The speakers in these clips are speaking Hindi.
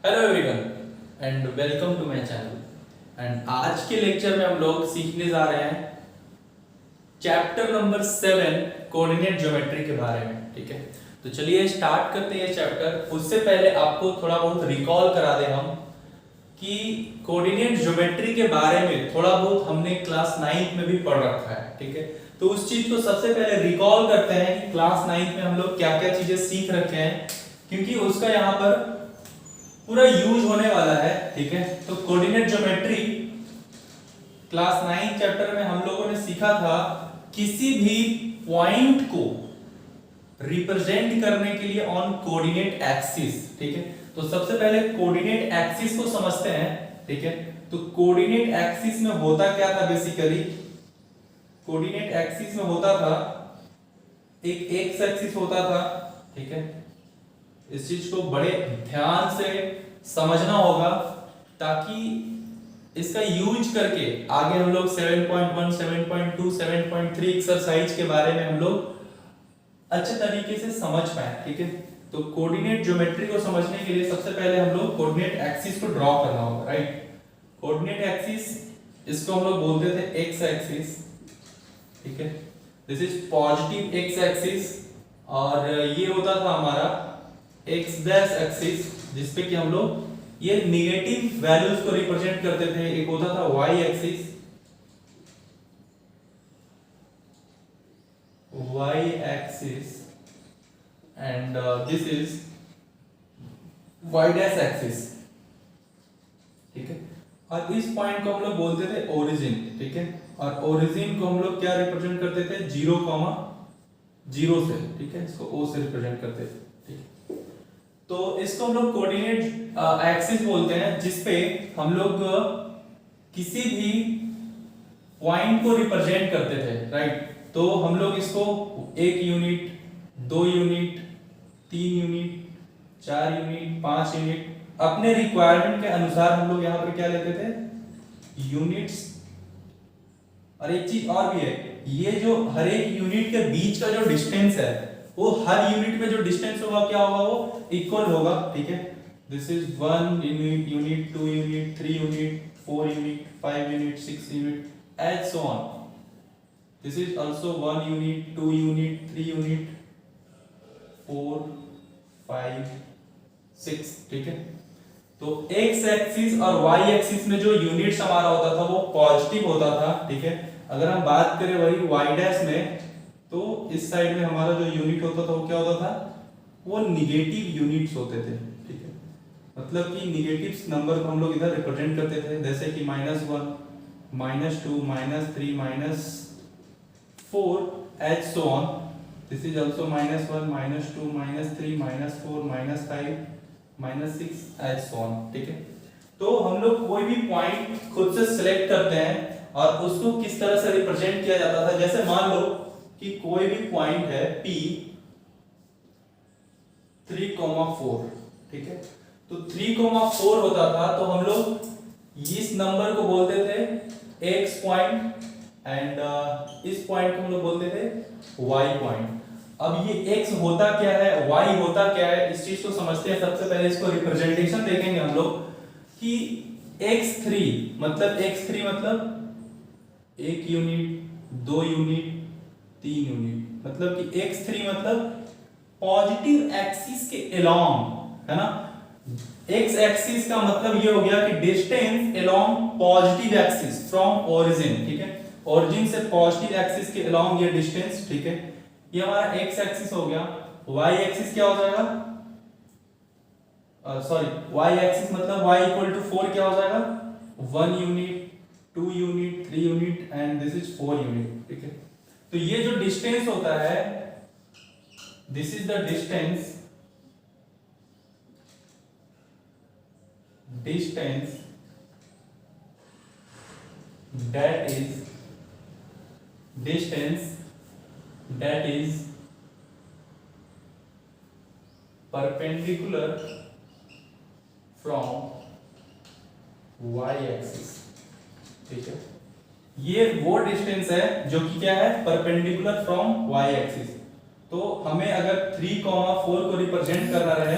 Hello everyone and welcome to my channel. And आज के लेक्चर में हम लोग सीखने जा रहे हैं चैप्टर नंबर 7 कोऑर्डिनेट ज्योमेट्री के बारे में। ठीक है, तो चलिए स्टार्ट करते हैं चैप्टर। उससे पहले आपको थोड़ा बहुत रिकॉल करा दें हम कि कोऑर्डिनेट ज्योमेट्री के बारे में थोड़ा बहुत हमने क्लास 9th में भी पढ़ रखा है। ठीक है, तो उस चीज को सबसे पहले रिकॉल करते हैं कि क्लास 9th में हम लोग क्या क्या चीजें सीख रखे हैं, क्योंकि उसका यहाँ पर पूरा यूज होने वाला है। ठीक है, तो कोऑर्डिनेट ज्योमेट्री क्लास 9 चैप्टर में हम लोगों ने सीखा था किसी भी पॉइंट को रिप्रेजेंट करने के लिए ऑन कोऑर्डिनेट एक्सिस। ठीक है, तो सबसे पहले कोऑर्डिनेट एक्सिस को समझते हैं। ठीक है, तो कोऑर्डिनेट एक्सिस में होता क्या था बेसिकली, कोऑर्डिनेट एक्सिस में होता था एक एक्स एक्सिस होता था। ठीक है, इस चीज को बड़े ध्यान से समझना होगा ताकि इसका यूज करके आगे हम लोग 7.1, 7.2, 7.3 एक्सरसाइज के बारे में हम लोग अच्छे तरीके से समझ पाए। ठीक है, तो कोऑर्डिनेट ज्योमेट्री को समझने के लिए सबसे पहले हम लोग कोऑर्डिनेट एक्सिस को ड्रॉ करना होगा। राइट, कोऑर्डिनेट एक्सिस इसको हम लोग बोलते थे एक्स एक्सिस। ठीक है, this is positive x axis और ये होता था हमारा एक्स डैश एक्सिस, जिसपे कि हम लोग ये नेगेटिव वैल्यूज को रिप्रेजेंट करते थे। एक होता था Y axis, Y axis and this is Y dash axis. ठीक है, और इस पॉइंट को हम लोग बोलते थे ओरिजिन। ठीक है, और ओरिजिन को हम लोग क्या रिप्रेजेंट करते थे, 0,0 से। ठीक है, इसको ओ से रिप्रेजेंट करते थे। ठीक है, तो इसको हम लोग कोऑर्डिनेट एक्सिस बोलते हैं, जिसपे हम लोग किसी भी पॉइंट को रिप्रेजेंट करते थे। राइट, तो हम लोग इसको 1 unit, 2 unit, 3 unit, 4 unit, 5 unit अपने रिक्वायरमेंट के अनुसार हम लोग यहाँ पर क्या लेते थे, यूनिट्स। और एक चीज और भी है, ये जो हर एक यूनिट के बीच का जो डिस्टेंस है वो हर यूनिट में जो डिस्टेंस होगा क्या होगा, वो इक्वल होगा। ठीक है, this is 1 unit, 2 unit, 3 unit, 4 unit, 5 unit, 6 unit and so on. This is also 1 unit, 2 unit, 3 unit, 4, 5, 6। ठीक है, तो एक्स एक्सिस और वाई एक्सिस में जो यूनिट्स हमारा होता था वो पॉजिटिव होता था। ठीक है, अगर हम बात करें वही वाई डैश में, तो इस साइड में हमारा जो यूनिट होता था वो क्या होता था, वो निगेटिव यूनिट्स होते थे। ठीक है, मतलब कि निगेटिव नंबर को हम लोग इधर रिप्रेजेंट करते थे, जैसे कि -1, -2, -3, -4 and so on. This is also -1, -2, -3, -4, -5, -6 and so on. ठीक है, तो हम लोग कोई भी पॉइंट खुद से सिलेक्ट करते हैं और उसको किस तरह से रिप्रेजेंट किया जाता था। जैसे मान लो कि कोई भी पॉइंट है P 3,4। ठीक है, तो 3,4 होता था, तो हम लोग इस नंबर को बोलते थे x पॉइंट एंड इस पॉइंट को हम लोग बोलते थे y पॉइंट। अब ये x होता क्या है, y होता क्या है, इस चीज को समझते हैं। सबसे पहले इसको रिप्रेजेंटेशन देखेंगे हम लोग कि x3 मतलब 1 यूनिट, 2 यूनिट, 3 यूनिट, मतलब कि x3 मतलब पॉजिटिव एक्सिस के अलोंग, है ना। x एक्सिस का मतलब ये हो गया कि distance along positive axis from origin. ठीक है, ओरिजिन से पॉजिटिव एक्सिस के अलोंग ये डिस्टेंस। ठीक है, ये हमारा x एक्सिस हो गया। y एक्सिस क्या हो जाएगा, सॉरी y एक्सिस मतलब y = 4 क्या हो जाएगा, 1 unit, 2 unit, 3 unit and this is 4 unit. ठीक है, तो ये जो डिस्टेंस होता है, this is the distance that is perpendicular from y axis। ठीक है, ये वो डिस्टेंस है जो कि क्या है, परपेंडिकुलर फ्रॉम y एक्सिस। तो हमें अगर 3,4 को रिप्रेजेंट करना रहे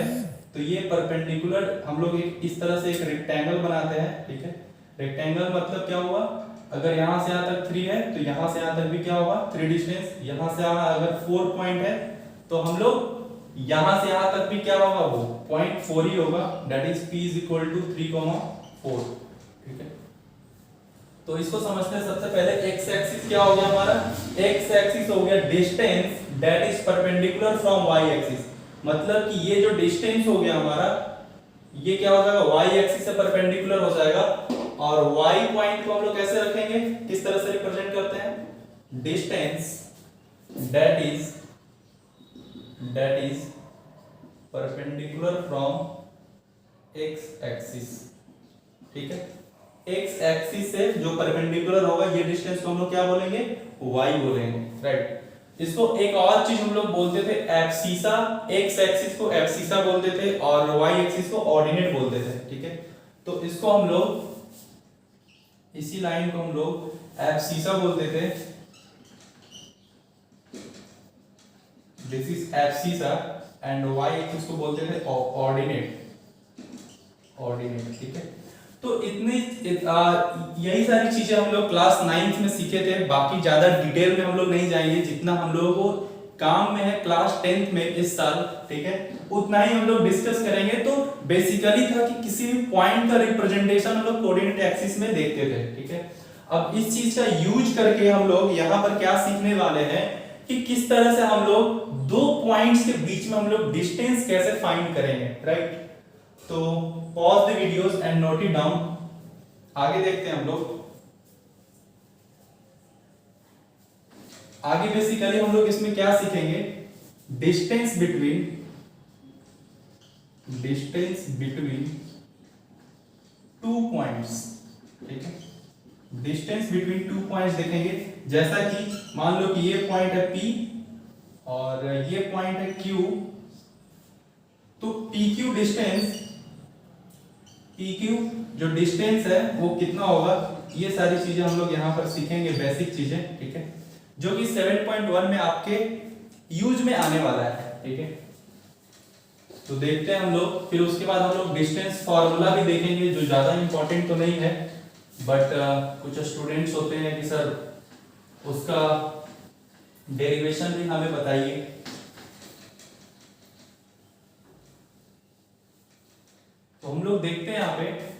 तो ये परपेंडिकुलर हम लोग एक इस तरह से एक रेक्टेंगल बनाते हैं, ठीक है। रेक्टेंगल मतलब क्या हुआ, अगर यहाँ से यहाँ तक 3 है तो यहाँ से यहाँ तक भी क्या होगा 3 डिस्टेंस, यहाँ से यहाँ अगर 4 पॉइंट है तो हम लोग यहाँ से यहाँ तक भी क्या होगा वो 0.4 ही होगा, that is p is equal to 3,4, ठीक है। तो इसको समझते हैं। सबसे पहले x एक्सिस क्या हो गया हमारा, x एक्सिस हो गया distance that is perpendicular from y axis, मतलब कि ये जो डिस्टेंस हो गया हमारा ये क्या हो जाएगा y एक्सिस से परपेंडिकुलर हो जाएगा। और y पॉइंट को हम लोग कैसे रखेंगे, किस तरह से रिप्रेजेंट करते हैं, distance that is perpendicular from x axis, ठीक है। x एक्सिस से जो परपेंडिकुलर होगा ये डिस्टेंस को हम लोग क्या बोलेंगे, y बोलेंगे, राइट। इसको एक और चीज हम लोग बोलते थे एब्सिसा, x एक्सिस को एब्सिसा बोलते थे और y एक्सिस को ऑर्डिनेट बोलते थे, ठीक है। तो इसको हम लोग, इसी लाइन को हम लोग एब्सिसा बोलते थे, this is abscissa, and y axis को बोलते थे ऑर्डिनेट, ठीक है। तो यही सारी चीजें हम लोग क्लास 9th में सीखे थे, बाकी ज्यादा डिटेल में हम लोग नहीं जाएंगे, जितना हम लोगों को काम में है क्लास 10th में इस साल, ठीक है, उतना ही हम लोग डिस्कस करेंगे। तो बेसिकली था कि किसी भी पॉइंट का रिप्रेजेंटेशन हम लोग कोऑर्डिनेट एक्सिस में देखते थे, ठीक है। अब इस चीज का यूज करके हम लोग यहाँ पर क्या सीखने वाले हैं कि किस तरह से हम लोग दो पॉइंट्स के बीच में हम लोग डिस्टेंस कैसे फाइंड करेंगे, राइट। तो pause the videos and note it down, आगे देखते हैं हम लोग। आगे बेसिकली हम लोग इसमें क्या सीखेंगे, डिस्टेंस बिटवीन टू पॉइंट्स, ठीक है। डिस्टेंस बिटवीन टू पॉइंट्स देखेंगे, जैसा कि मान लो कि ये पॉइंट है P और ये पॉइंट है Q, तो PQ जो डिस्टेंस है वो कितना होगा, ये सारी चीजें हम लोग यहाँ पर सीखेंगे, बेसिक चीजें, ठीक है, जो कि 7.1 में आपके यूज में आने वाला है, ठीक है। तो देखते हैं हम लोग, फिर उसके बाद हम लोग डिस्टेंस फॉर्मूला भी देखेंगे, जो ज्यादा इंपॉर्टेंट तो नहीं है, बट कुछ स्टूडेंट्स होते हैं कि सर उसका डेरिवेशन भी हमें बताइए। तो हम लोग देखते हैं यहाँ पे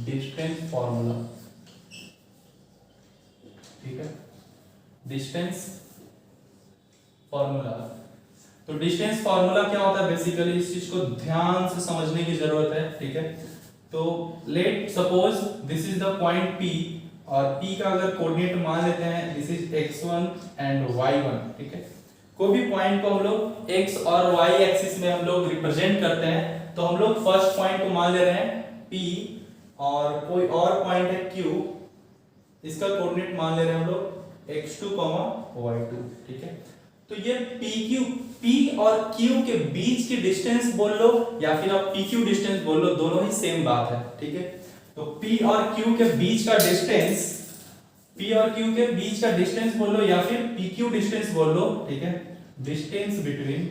डिस्टेंस फॉर्मूला, ठीक है, डिस्टेंस फॉर्मूला। तो डिस्टेंस फॉर्मूला क्या होता है, बेसिकली इस चीज को ध्यान से समझने की जरूरत है, ठीक है। तो let suppose this is the point P, और P का अगर कोऑर्डिनेट मान लेते हैं this is x1 and y1, ठीक है। कोई भी पॉइंट को हम लोग x और y एक्सिस में हम लोग रिप्रेजेंट करते हैं, तो हम लोग फर्स्ट पॉइंट को मान ले रहे हैं P, और कोई और पॉइंट है Q, इसका कोऑर्डिनेट मान ले रहे हैं हम लोग x2, y2, ठीक है। तो ये P और Q के बीच की डिस्टेंस बोल लो या फिर आप PQ डिस्टेंस बोल लो, दोनों ही सेम बात है, ठीक है। तो P और Q के बीच का डिस्टेंस बोल लो या फिर PQ डिस्टेंस बोल लो, ठीक है। Distance between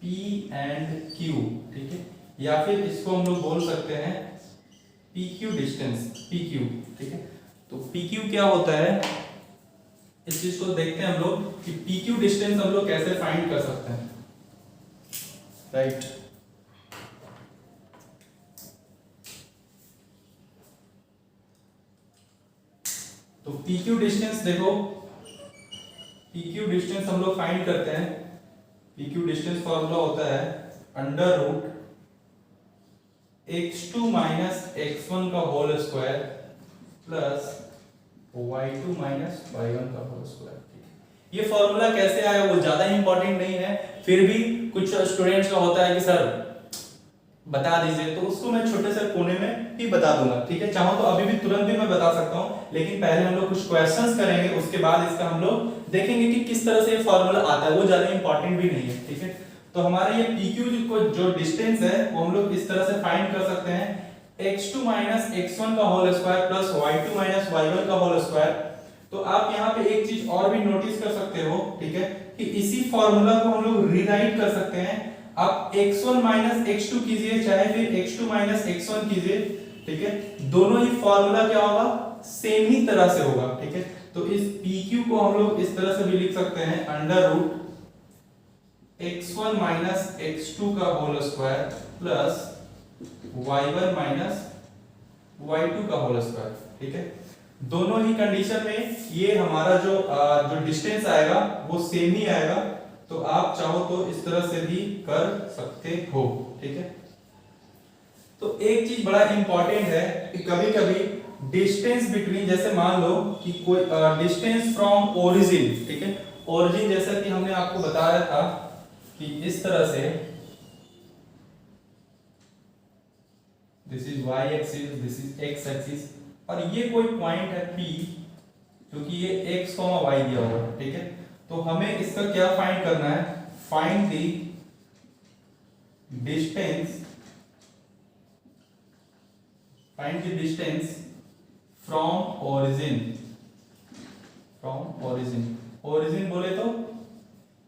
P and Q, ठीक है, या फिर इसको हम लोग बोल सकते हैं PQ डिस्टेंस, PQ, ठीक है। तो PQ क्या होता है, इस चीज को देखते हैं हम लोग कि PQ डिस्टेंस हम लोग कैसे फाइंड कर सकते हैं, राइट। तो PQ डिस्टेंस देखो, PQ डिस्टेंस हम लोग फाइंड करते हैं, PQ डिस्टेंस फॉर्मूला होता है under root x2 minus x1 का whole square plus y2 minus y1 का होल स्क्वायर, ठीक है। ये फॉर्मूला कैसे आया वो ज्यादा इंपॉर्टेंट नहीं है, फिर भी कुछ स्टूडेंट्स का होता है कि सर बता दीजिए, तो उसको मैं छोटे से कोने में भी बता दूंगा, ठीक है। चाहो तो अभी भी तुरंत भी मैं बता सकता हूं, लेकिन पहले हम लोग कुछ क्वेश्चंस करेंगे, उसके बाद इसका हम लोग देखेंगे कि किस तरह से ये फॉर्मूला आता है, वो ज्यादा इंपॉर्टेंट भी नहीं है, ठीक है। तो हमारा ये PQ को जो डिस्टेंस है वो हम लोग इस तरह से फाइंड कर सकते हैं, x2 माइनस x1 का whole square plus y2 minus y1 का होल स्क्वायर। तो आप यहाँ पे एक चीज और भी नोटिस कर सकते हो, ठीक है, कि इसी फॉर्मूला को हम लोग रीराइट कर सकते हैं। आप x1 माइनस x2 कीजिए चाहे फिर x2 माइनस x1 कीजिए, ठीक है, दोनों ही फॉर्मूला क्या होगा, सेम ही तरह से होगा, ठीक है। तो इस PQ को हम लोग इस तरह से भी लिख सकते हैं, under root x1 minus x2 का whole square plus y1 minus y2 का होल स्क्वायर, ठीक है। दोनों ही कंडीशन में ये हमारा जो डिस्टेंस आएगा वो सेम ही आएगा। तो आप चाहो तो इस तरह से भी कर सकते हो, ठीक है। तो एक चीज बड़ा इंपॉर्टेंट है कि कभी कभी डिस्टेंस बिटवीन, जैसे मान लो कि कोई डिस्टेंस फ्रॉम ओरिजिन, ठीक है, ओरिजिन जैसा कि हमने आपको बताया था कि इस तरह से this is y axis, this is x axis, और ये कोई पॉइंट है P जो कि ये x, y दिया हुआ है, ठीक है। तो हमें इसका क्या फाइंड करना है, find the distance, find the distance from origin, from origin, origin बोले तो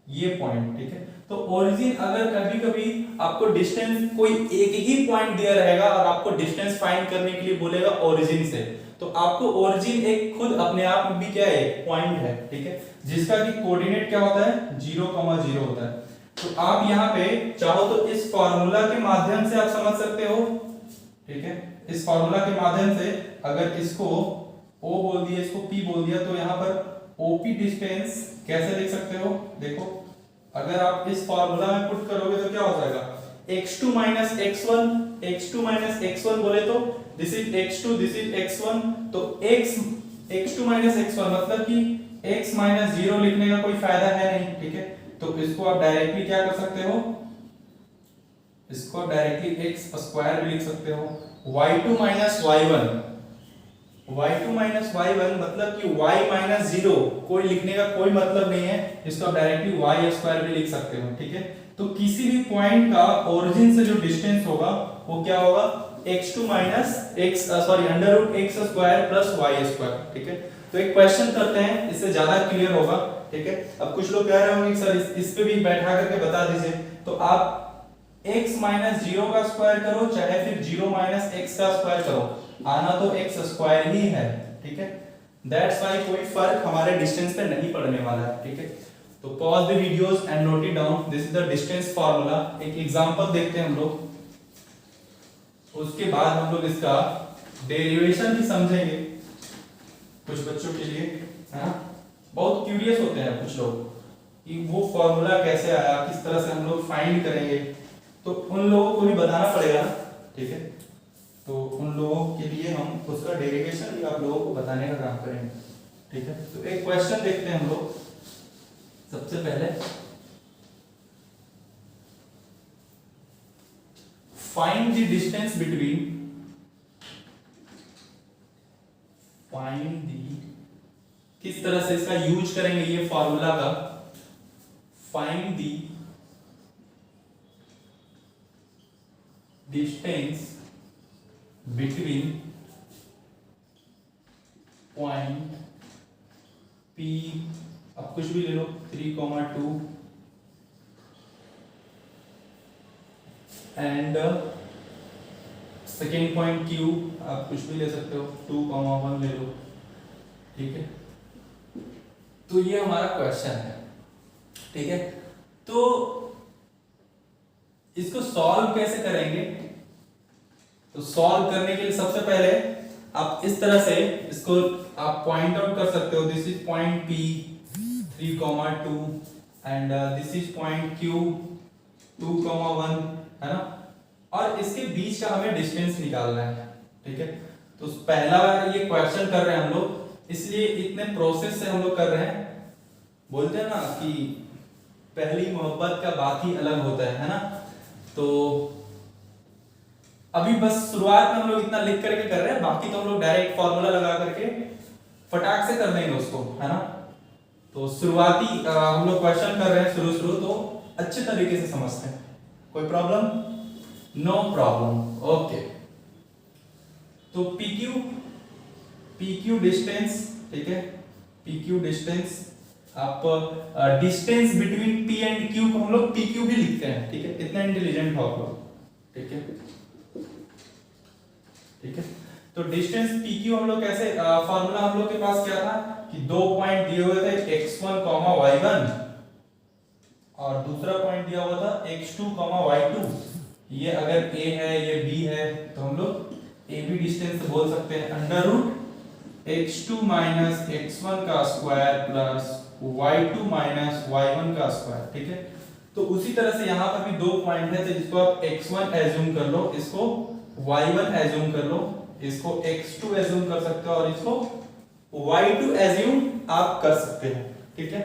ये पॉइंट, ठीक है। तो ओरिजिन अगर कभी कभी आपको डिस्टेंस कोई एक ही पॉइंट दिया रहेगा और आपको डिस्टेंस फाइंड करने के लिए बोलेगा ओरिजिन से, तो आपको ओरिजिन एक खुद अपने आप में भी क्या है, पॉइंट है, ठीक है, जिसका कि कोऑर्डिनेट क्या होता है, 0,0 होता है। तो आप यहाँ पे चाहो तो इस फॉर्मूला के माध्यम से आप समझ सकते हो, ठीक है। इस फॉर्मूला के माध्यम से अगर इसको O बोल दिया, इसको P बोल दिया, तो यहाँ पर OP डिस्टेंस कैसे लिख सकते हो, देखो अगर आप इस फॉर्मूला में पुट करोगे तो क्या हो जाएगा, x2 minus x1, x2 minus x1 बोले तो this is x2, this is x1, तो x2 माइनस x1 मतलब कि x माइनस 0 लिखने का कोई फायदा है नहीं, ठीक है। तो इसको आप डायरेक्टली क्या कर सकते हो, इसको डायरेक्टली x स्क्वायर भी लिख सकते हो, y2 minus y1, y2 minus y1 मतलब कि y माइनस 0 कोई लिखने का कोई मतलब नहीं है, इसको आप डायरेक्टली y स्क्वायर भी लिख सकते हो, ठीक है। तो किसी भी पॉइंट का ओरिजिन से जो डिस्टेंस होगा वो क्या होगा, x2 minus x sorry under root x square plus y square, ठीक है। तो एक क्वेश्चन करते हैं, इससे ज्यादा क्लियर होगा, ठीक है। अब कुछ लोग कह रहे होंगे सर इस पे भी बैठा करके बता दीजिए, तो आप x माइनस 0 का स्क्वायर करो चाहे फिर 0 माइनस x का स्क्वायर करो, आना तो x स्क्वायर ही है, ठीक है। दैट्स व्हाई कोई फर्क हमारे डिस्टेंस पे नहीं पड़ने वाला है, ठीक है। तो pause the videos and note it down, this is the distance formula. एक एग्जांपल देखते हैं हम लोग, उसके बाद हम लोग इसका डेरिवेशन भी समझेंगे कुछ बच्चों के लिए, है ना। बहुत क्यूरियस होते हैं कुछ लोग कि वो फार्मूला कैसे आया, किस तरह से हम लोग फाइंड करेंगे, तो उन लोगों को भी बताना पड़ेगा ना, ठीक है। तो उन लोगों के लिए हम उसका डेरिवेशन भी आप लोगों को बताने का काम करेंगे, ठीक है। तो एक क्वेश्चन देखते हैं हम लोग सबसे पहले, find the distance between, find the, किस तरह से इसका यूज करेंगे ये फॉर्मूला का, find the distance between point P, अब कुछ भी ले लो 3,2 एंड सेकेंड पॉइंट Q, आप कुछ भी ले सकते हो 2,1 ले लो, ठीक है। तो ये हमारा क्वेश्चन है, ठीक है। तो इसको सॉल्व कैसे करेंगे, तो सॉल्व करने के लिए सबसे पहले आप इस तरह से इसको आप पॉइंट आउट कर सकते हो, this is point P 3,2 and this is point Q 2,1, है ना, और इसके बीच का हमें डिस्टेंस निकालना है, ठीक है। तो पहला बार ये क्वेश्चन कर रहे हैं हम लोग, इसलिए इतने प्रोसेस से हम लोग कर रहे हैं। बोलते हैं ना कि पहली मोहब्बत का बात ही अलग होता है ना। तो अभी बस शुरुआत में हम लोग इतना लिख करके कर रहे हैं, बाकी तो हम लोग डायरेक्ट फॉर्मूला लगा करके फटाक से कर देंगे उसको, है ना। तो शुरुआती हम लोग क्वेश्चन कर रहे हैं शुरू तो अच्छे तरीके से समझते हैं, कोई प्रॉब्लम, नो प्रॉब्लम, ओके। तो PQ डिस्टेंस, ठीक है, PQ डिस्टेंस, आप distance between P and Q को हम लोग PQ भी लिखते हैं, ठीक है, इतना इंटेलिजेंट हो आप लोग, ठीक है, ठीक है। तो डिस्टेंस PQ हम लोग कैसे, फार्मूला हम लोग के पास क्या था कि दो पॉइंट दिए हुए थे x1, y1 और दूसरा पॉइंट दिया हुआ था x2, y2। ये अगर a है ये b है तो हम लोग AB डिस्टेंस बोल सकते हैं under root x2 minus x1 का square plus y2 minus y1 का स्क्वायर, ठीक है। तो उसी तरह से यहाँ पर भी दो पॉइंट है, तो इसको आप x1 एज्यूम कर लो, इसको y1 एज्यूम कर लो, इसको x2 एज्यूम कर सकते हो और इसको y2 एज्यूम आप कर सकते हो, ठीक है।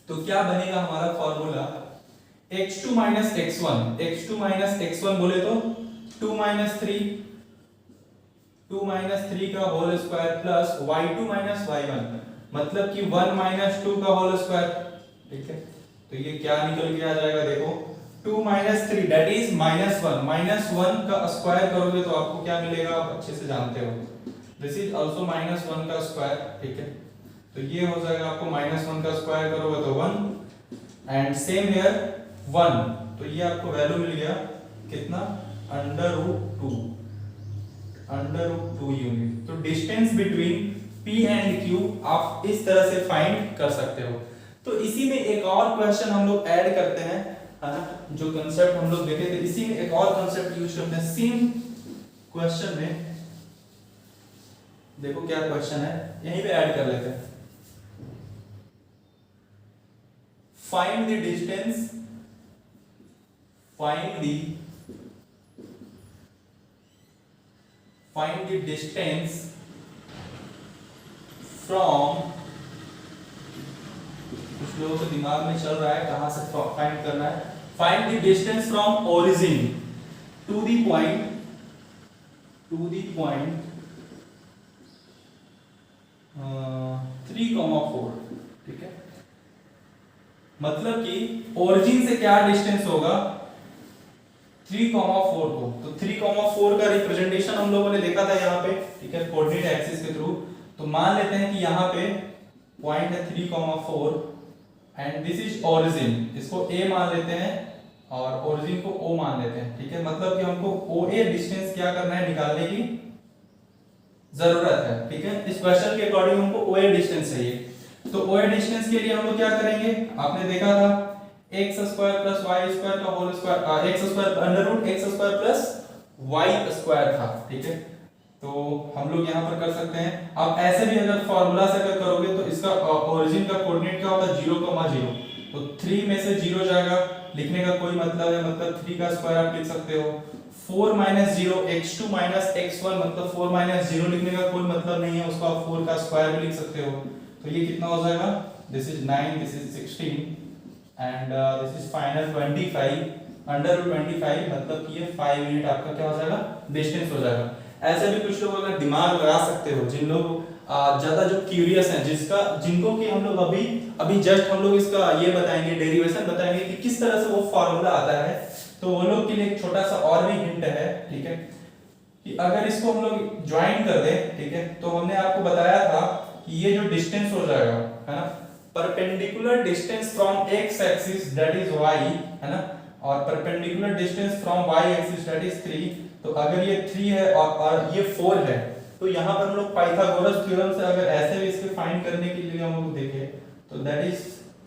तो क्या बनेगा हमारा formula, x2 minus x1, x2 minus x1 बोले तो 2 माइनस 3 का whole square plus y2 minus y1, मतलब कि 1 माइनस 2 का होल स्क्वायर, ठीक है। तो ये क्या निकल के आ जाएगा, देखो 2 minus 3 that is minus 1, minus 1 का स्क्वायर करोगे तो आपको क्या मिलेगा, आप अच्छे से जानते हो, दिस इज आल्सो माइनस 1 का स्क्वायर, ठीक है। तो ये हो जाएगा, आपको माइनस 1 का स्क्वायर करोगे तो 1 एंड सेम हियर 1, तो ये आपको वैल्यू मिल गया कितना, अंडर रूट 2 यूनिट। तो distance between P and Q आप इस तरह से फाइंड कर सकते हो। तो इसी में एक और क्वेश्चन हम लोग ऐड करते हैं, है ना, जो कंसेप्ट हम लोग देखे थे इसी में एक और कंसेप्ट यूज करते हैं सेम क्वेश्चन में। देखो क्या क्वेश्चन है, यहीं पे ऐड कर लेते हैं। Find the distance, find the distance from, कुछ लोगों के दिमाग में चल रहा है कहां से फाइंड करना है, find the distance from origin to the point 3,4, ठीक है। मतलब कि ओरिजिन से क्या डिस्टेंस होगा 3,4 को, तो 3,4 का रिप्रेजेंटेशन हम लोगों ने देखा था यहाँ पे, ठीक है, कोऑर्डिनेट एक्सिस के थ्रू। तो मान लेते हैं कि यहाँ पे पॉइंट है 3,4 एंड दिस इज ओरिजिन, इसको A मान लेते हैं और ओरिजिन को O मान लेते हैं, ठीक है। मतलब कि हमको OA डिस्टेंस क्या करना है, निकालने की जरूरत है, ठीक है। इस क्वेश्चन के अकॉर्डिंग हमको OA डिस्टेंस चाहिए। तो OA डिस्टेंस के लिए हम लोग क्या करेंगे, आपने देखा था x square plus y square का whole square, x square under root x square plus y square था, ठीक है। तो हम लोग यहाँ पर कर सकते हैं। आप ऐसे भी अगर फॉर्मूला से अगर करोगे तो इसका ओरिजिन का कोऑर्डिनेट क्या होता है 0,0, तो 3 में से 0 जाएगा, लिखने का कोई मतलब है, मतलब 3 का स्क्वायर आप लिख सकते हो। 4 माइनस 0 x2 माइनस x1, मतलब 4 माइनस 0 लिखने का कोई मतलब नहीं है, उसको आप 4 का स्क्वायर भी लिख सकते हो। तो ये कितना हो जाएगा, this is 9, this is 16 and this is final 25 under root 25, मतलब कि ये 5 यूनिट आपका क्या हो जाएगा, डिस्टेंस हो जाएगा। ऐसे भी कुछ लोग अगर दिमाग लगा सकते हो, जिन लोग ज्यादा जो क्यूरियस हैं, जिनको कि हम लोग अभी जस्ट हम लोग इसका ये बताएंगे, डेरिवेशन बताएंगे कि किस तरह से वो फॉर्मूला आता है। तो वो लोग के लिए एक छोटा सा और भी हिंट है, ठीक है, कि अगर इसको हम लोग ज्वाइन कर दें, ठीक है, तो हमने आपको बताया था कि ये जो डिस्टेंस हो जाएगा, है ना, perpendicular distance from x axis that is y, है ना, और perpendicular distance from y axis that is 3। तो अगर ये 3 है और ये 4 है, तो यहाँ पर हम लोग पाइथागोरस थ्योरम से अगर ऐसे भी इसके फाइंड करने के लिए हम लोग देखें तो दैट इज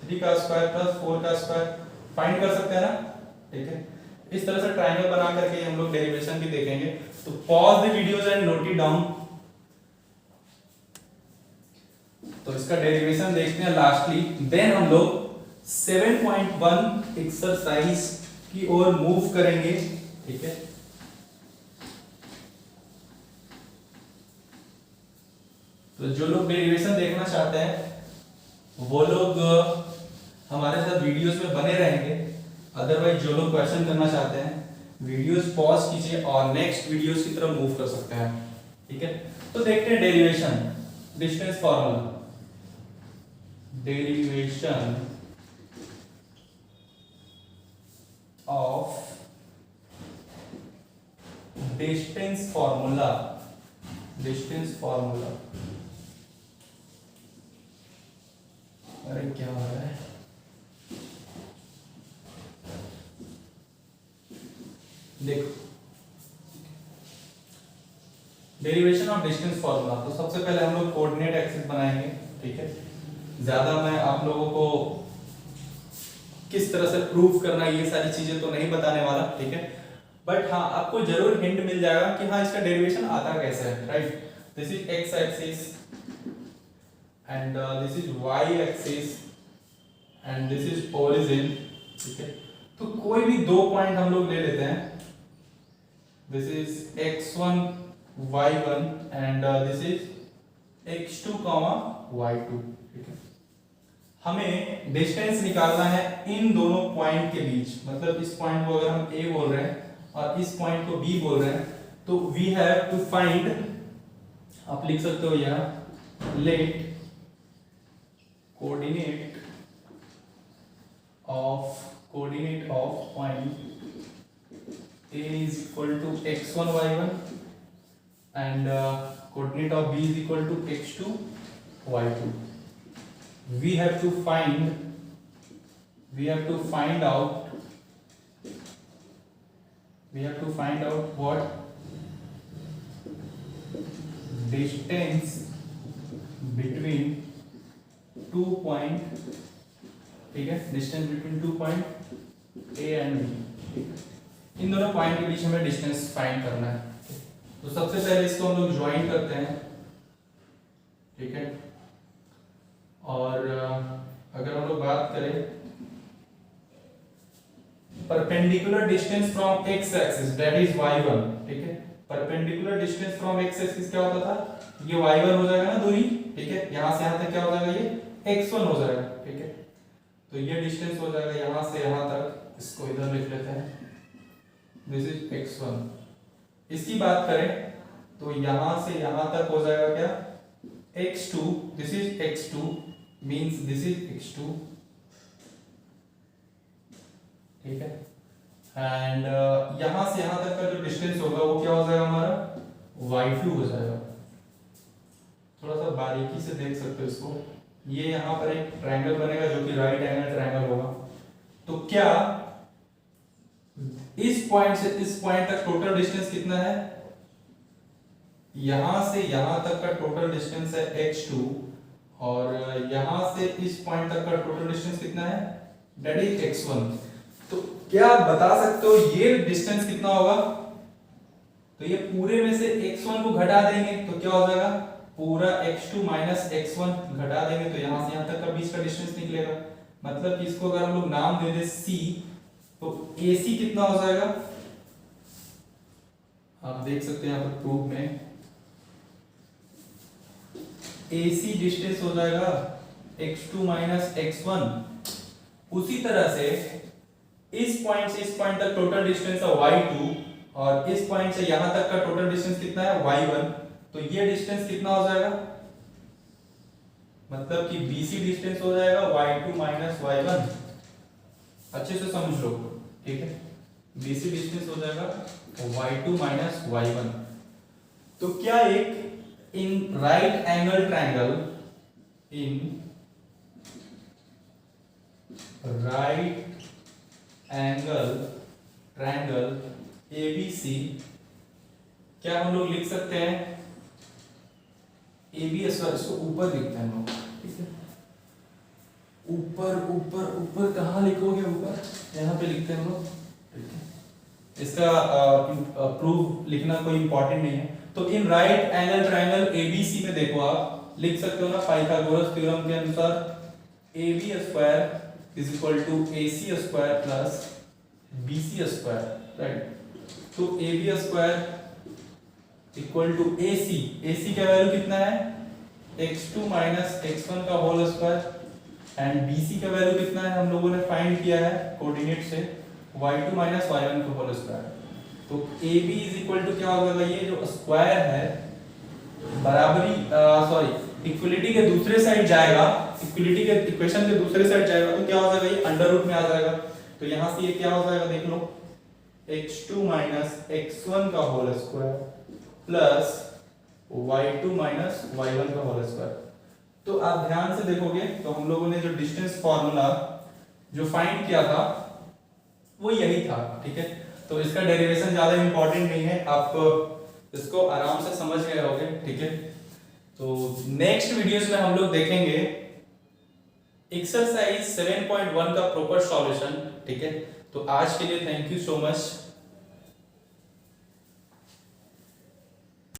3 का स्क्वायर प्लस 4 का स्क्वायर फाइंड कर सकते हैं ना, ठीक है। इस तरह से ट्रायंगल बना करके हम लोग डेरिवेशन भी देखेंगे। तो pause the videos and note it down. तो इसका डेरिवेशन देखते हैं लास्टली, देन हम लोग 7.1 एक्सरसाइज की ओर मूव करेंगे, ठीक है। तो जो लोग डेरिवेशन देखना चाहते हैं वो लोग हमारे साथ वीडियोस में बने रहेंगे, अदरवाइज जो लोग क्वेश्चन करना चाहते हैं वीडियोस पॉज कीजिए और नेक्स्ट वीडियोस की तरफ मूव कर सकते हैं, ठीक है। तो देखते हैं derivation, distance formula, derivation of distance formula distance formula, अरे क्या हो रहा है, देखो डेरिवेशन ऑफ डिस्टेंस फॉर्मूला। तो सबसे पहले हम लोग कोऑर्डिनेट एक्सिस बनाएंगे, ठीक है। ज्यादा मैं आप लोगों को किस तरह से प्रूव करना ये सारी चीजें तो नहीं बताने वाला, ठीक है। बट हाँ आपको जरूर हिंट मिल जाएगा कि हाँ इसका डेरिवेशन आता कैसे है, right. This is X axis and this is Y axis and this is origin, ठीक है। तो कोई भी दो पॉइंट हम लोग ले लेते हैं, this is x1 y1 and this is x2 y2, ठीक है। हमें डिस्टेंस निकालना है इन दोनों पॉइंट के बीच, मतलब इस पॉइंट को अगर हम A बोल रहे हैं और इस पॉइंट को B बोल रहे हैं, तो वी हैव टू फाइंड, आप लिख सकते हो यहाँ, let coordinate of point A is equal to x1 y1 and coordinate of B is equal to x2 y2. We have to find out what distance between two point, ठीक है, distance between two point A and B, ठीक है। इन दोनों पॉइंट के बीच हमें डिस्टेंस फाइंड करना है। तो सबसे पहले इसको हम लोग ज्वाइन करते हैं, ठीक है। और अगर हम लोग बात करें perpendicular distance from x axis, that is y1, ठीक है। Perpendicular distance from x axis क्या होता था, ये y1 हो जाएगा ना दूरी, ठीक है। यहां से यहां तक क्या हो जाएगा, ये x1 हो जाएगा, ठीक है। तो ये डिस्टेंस हो जाएगा यहां से यहां तक, इसको इधर लिख लेते हैं, दिस इज x1। इसकी बात करें तो यहां से यहां तक हो जाएगा क्या, x2, this is x2 means this is x2, ठीक है। एंड यहां से यहां तक का जो डिस्टेंस होगा वो क्या हो जाएगा हमारा, y2 हो जाएगा। थोड़ा सा बारीकी से देख सकते हो इसको, ये यहां पर एक ट्रायंगल बनेगा जो कि राइट एंगल ट्रायंगल होगा। तो क्या इस पॉइंट से इस पॉइंट तक टोटल डिस्टेंस कितना है, यहां से यहां तक का टोटल डिस्टेंस है x2 और यहां से इस पॉइंट तक का टोटल डिस्टेंस कितना है, दैट इज x1। तो क्या आप बता सकते हो ये डिस्टेंस कितना होगा, तो ये पूरे में से x1 को घटा देंगे तो क्या हो जाएगा, पूरा x2 माइनस x1 घटा देंगे तो यहां से यहां तक का बीच का डिस्टेंस निकलेगा। मतलब कि इसको अगर हम लोग नाम दे दे c, तो AC कितना हो जाएगा, आप देख सकते हैं यहां पर प्रूफ में, AC डिस्टेंस हो जाएगा x2 माइनस x1। उसी तरह से इस पॉइंट से इस पॉइंट तक टोटल डिस्टेंस है y2 और इस पॉइंट से यहां तक का टोटल डिस्टेंस कितना है, y1। तो ये डिस्टेंस कितना हो जाएगा, मतलब कि BC डिस्टेंस हो जाएगा y2 माइनस y1। अच्छे से समझ लो, ठीक है। BC डिस्टेंस हो जाएगा y2 माइनस y1। तो क्या एक in right angle triangle, in right angle triangle ABC, क्या हम लोग लिख सकते हैं AB, इसको ऊपर लिखते हैं हम लोग, ठीक है। ऊपर ऊपर ऊपर कहाँ लिखोगे, ऊपर यहाँ पे लिखते हैं हम लोग, ठीक है। इसका प्रूफ लिखना कोई इंपॉर्टेंट नहीं है। तो in right angle triangle ABC में देखो आप लिख सकते हो ना, पाइथागोरस थ्योरम के अनुसार AB square is equal to AC square plus BC square, right. तो AB square equal to AC का वैल्यू कितना है, x2 माइनस x1 का होल स्क्वायर एंड BC का वैल्यू कितना है, हम लोगों ने फाइंड किया है कोऑर्डिनेट से, y2 माइनस y1 का होल स्क्वायर। तो AB इज इक्वल टू क्या होगा, ये जो स्क्वायर है बराबरी इक्वलिटी के दूसरे साइड जाएगा, इक्वलिटी के इक्वेशन के दूसरे साइड जाएगा तो क्या हो जाएगा, ये अंडर रूट में आ जाएगा। तो यहां से ये क्या हो जाएगा, देख लो, x2 माइनस x1 का whole square plus y2 minus y1 का होल स्क्वायर। तो आप ध्यान से देखोगे तो हम लोगों ने जो डिस्टेंस फॉर्मूला जो फाइंड किया था वो यही था, ठीक है। तो इसका डेरिवेशन ज्यादा इंपॉर्टेंट नहीं है, आप इसको आराम से समझ गए होगे, ठीक है। तो नेक्स्ट वीडियोस में हम लोग देखेंगे एक्सरसाइज 7.1 का प्रॉपर सॉल्यूशन, ठीक है। तो आज के लिए थैंक यू सो मच।